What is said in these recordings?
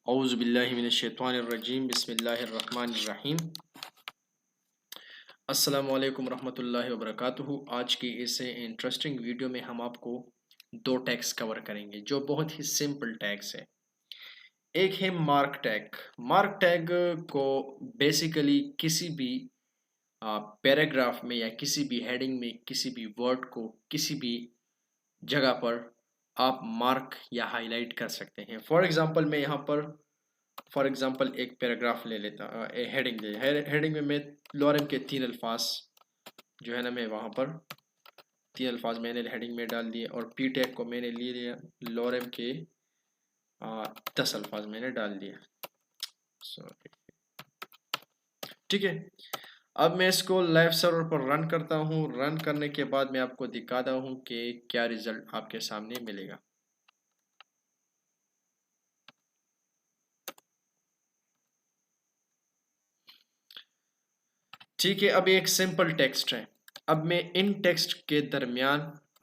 औज़ु बिल्लाहि मिनश्शैतानिर्रजीम बिस्मिल्लाहिर्रहमानिर्रहीम। अस्सलामु अलैकुम रहमतुल्लाहि व बरकातुहू। आज की इस इंटरेस्टिंग वीडियो में हम आपको दो टैग्स कवर करेंगे जो बहुत ही सिंपल टैग्स है। एक है मार्क टैग। मार्क टैग को बेसिकली किसी भी पैराग्राफ में या किसी भी हेडिंग में किसी भी वर्ड को किसी भी जगह पर आप मार्क या हाईलाइट कर सकते हैं। फॉर एग्जांपल मैं यहाँ पर एक पैराग्राफ ले लेता, हेडिंग हेडिंग में मैं लॉरेम के 3 अल्फाज जो है ना, मैं वहाँ पर 3 अल्फाज मैंने हेडिंग में डाल दिए और पी टैग को मैंने ले लिया, लॉरेम के 10 अल्फाज मैंने डाल दिए। सॉरी, ठीक है। अब मैं इसको लाइव सर्वर पर रन करता हूँ। रन करने के बाद मैं आपको दिखाता हूँ कि क्या रिजल्ट आपके सामने मिलेगा। ठीक है, अब एक सिंपल टेक्स्ट है। अब मैं इन टेक्स्ट के दरमियान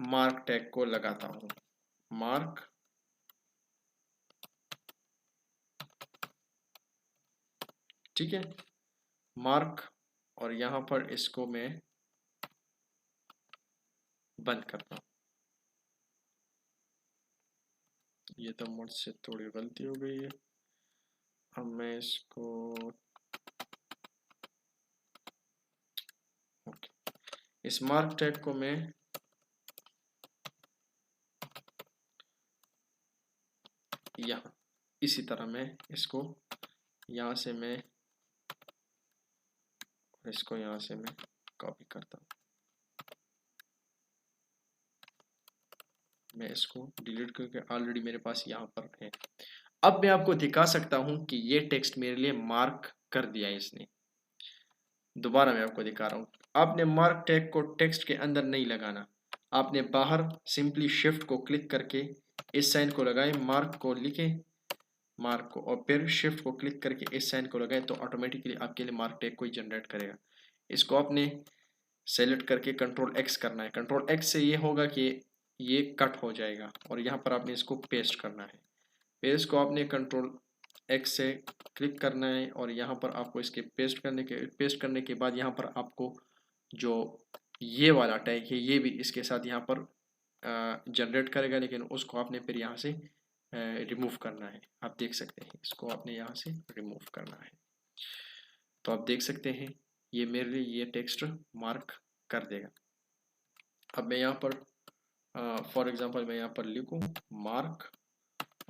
मार्क टैग को लगाता हूँ। मार्क, ठीक है, मार्क, और यहां पर इसको मैं बंद करता हूँ। ये तो मुझसे थोड़ी गलती हो गई है। अब मैं इसको इस मार्क टैग को मैं यहाँ इसी तरह मैं इसको यहाँ से मैं इसको यहाँ से मैं कॉपी करता हूँ। मैं इसको डिलीट करके ऑलरेडी मेरे पास यहाँ पर है। अब मैं आपको दिखा सकता हूँ कि ये टेक्स्ट मेरे लिए मार्क कर दिया है इसने। दोबारा मैं आपको दिखा रहा हूँ। आपने मार्क टैग को टेक्स्ट के अंदर नहीं लगाना, आपने बाहर सिंपली शिफ्ट को क्लिक करके इस साइन को लगाएं, मार्क को लिखें, मार्क को, और फिर शिफ्ट को क्लिक करके इस साइन को लगाएं तो ऑटोमेटिकली आपके लिए मार्क टैग को ही जनरेट करेगा। इसको आपने सेलेक्ट करके कंट्रोल एक्स करना है। कंट्रोल एक्स से ये होगा कि ये कट हो जाएगा और यहाँ पर आपने इसको पेस्ट करना है। फिर इसको आपने कंट्रोल एक्स से क्लिक करना है और यहाँ पर आपको इसके पेस्ट करने के बाद यहाँ पर आपको जो ये वाला टैग है ये भी इसके साथ यहाँ पर जनरेट करेगा, लेकिन उसको आपने फिर यहाँ से रिमूव करना है। आप देख सकते हैं इसको आपने यहाँ से रिमूव करना है। तो आप देख सकते हैं ये मेरे लिए ये टेक्स्ट मार्क कर देगा। अब मैं यहाँ पर फॉर एग्जांपल मैं यहाँ पर लिखूँ मार्क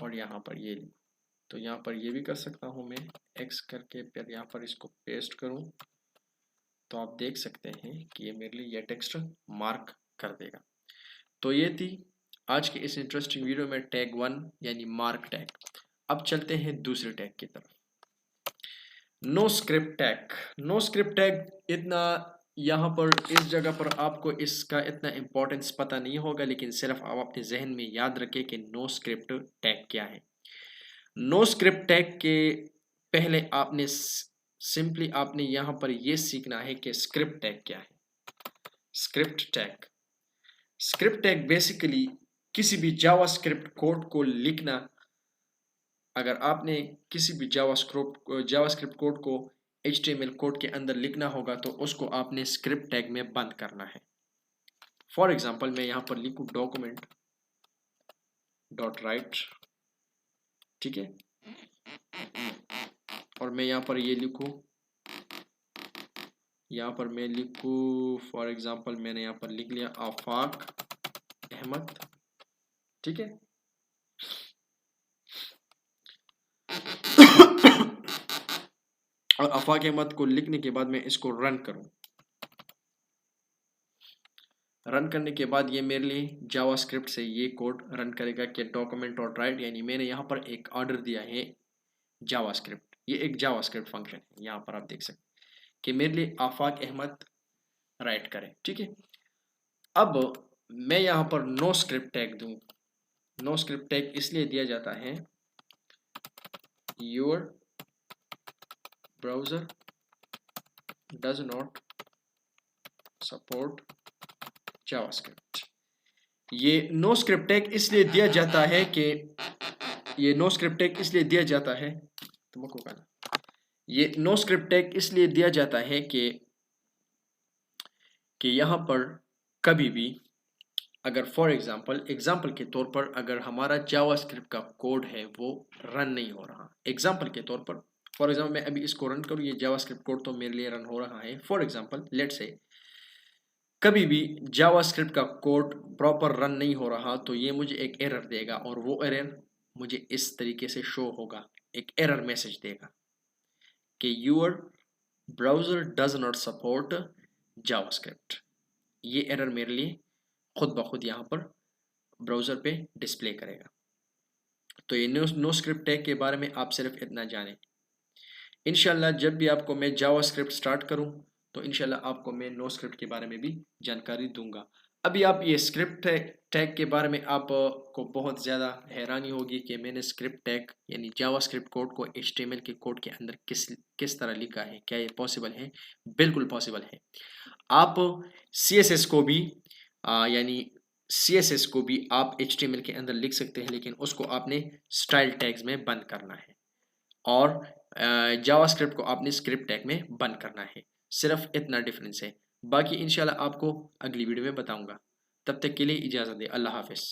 और यहाँ पर ये लिखूँ, तो यहाँ पर ये भी कर सकता हूँ मैं एक्स करके, फिर यहाँ पर इसको पेस्ट करूँ तो आप देख सकते हैं कि ये मेरे लिए ये टेक्स्ट मार्क कर देगा। तो ये थी आज की इस इंटरेस्टिंग वीडियो में टैग 1 यानी मार्क टैग। अब चलते हैं दूसरे टैग की तरफ, noscript tag. Noscript tag इतना यहाँ पर इस जगह पर आपको इसका इतना इम्पोर्टेंस पता नहीं होगा, लेकिन सिर्फ आप अपने जहन में याद रखें कि नो स्क्रिप्ट टैग क्या है। नो स्क्रिप्ट टैग के पहले आपने सिंपली आपने यहाँ पर ये सीखना है कि स्क्रिप्ट टैग क्या है। Script tag, script tag basically किसी भी जावास्क्रिप्ट कोड को लिखना। अगर आपने किसी भी जावास्क्रिप्ट कोड को HTML कोड के अंदर लिखना होगा तो उसको आपने स्क्रिप्ट टैग में बंद करना है। फॉर एग्जांपल मैं यहाँ पर लिखूँ डॉक्यूमेंट डॉट राइट, ठीक है, और मैं यहाँ पर ये लिखूँ, यहाँ पर मैं लिखूँ फॉर एग्जांपल मैंने यहाँ पर लिख लिया आफाक अहमद, ठीक है। और आफाक अहमद को लिखने के बाद मैं इसको रन करूँ। रन करने के बाद ये मेरे लिए जावास्क्रिप्ट से ये कोड रन करेगा कि डॉक्यूमेंट डॉट राइट, यानी मैंने यहाँ पर एक ऑर्डर दिया है जावास्क्रिप्ट, ये एक जावास्क्रिप्ट फंक्शन है। यहाँ पर आप देख सकते हैं कि मेरे लिए आफाक अहमद राइट करें, ठीक है। अब मैं यहाँ पर नो स्क्रिप्ट टैग दूँ। नो स्क्रिप्ट टैग इसलिए दिया जाता है your browser does not support JavaScript. ये नो स्क्रिप्ट टैग इसलिए दिया जाता है कि ये नो स्क्रिप्ट टैग इसलिए दिया जाता है, तुमको कहना, ये नो स्क्रिप्ट टैग इसलिए दिया जाता है कि यहाँ पर कभी भी अगर फॉर एग्जाम्पल के तौर पर अगर हमारा जावास्क्रिप्ट का कोड है वो रन नहीं हो रहा, एग्जाम्पल के तौर पर, फॉर एग्जाम्पल मैं अभी इसको रन करूँ, ये जावास्क्रिप्ट कोड तो मेरे लिए रन हो रहा है, फॉर एग्जाम्पल लेट्स से कभी भी जावास्क्रिप्ट का कोड प्रॉपर रन नहीं हो रहा तो ये मुझे एक एरर देगा, और वो एरर मुझे इस तरीके से शो होगा, एक एरर मैसेज देगा कि your browser does not support JavaScript. ये एरर मेरे लिए खुद ब खुद यहाँ पर ब्राउज़र पे डिस्प्ले करेगा। तो ये नो स्क्रिप्ट टैग के बारे में आप सिर्फ इतना जानें। इंशाल्लाह जब भी आपको मैं जावास्क्रिप्ट स्टार्ट करूँ तो इंशाल्लाह आपको मैं नो स्क्रिप्ट के बारे में भी जानकारी दूंगा। अभी आप ये स्क्रिप्ट टैग के बारे में आपको बहुत ज़्यादा हैरानी होगी कि मैंने स्क्रिप्ट टैग यानी जावास्क्रिप्ट कोड को HTML के कोड के अंदर किस तरह लिखा है, क्या ये पॉसिबल है? बिल्कुल पॉसिबल है। आप CSS को भी यानी CSS को भी आप HTML के अंदर लिख सकते हैं, लेकिन उसको आपने स्टाइल टैग्स में बंद करना है, और जावास्क्रिप्ट को आपने स्क्रिप्ट टैग में बंद करना है। सिर्फ इतना डिफरेंस है, बाकी इंशाल्लाह आपको अगली वीडियो में बताऊंगा। तब तक के लिए इजाज़त दें, अल्लाह हाफ़िज़।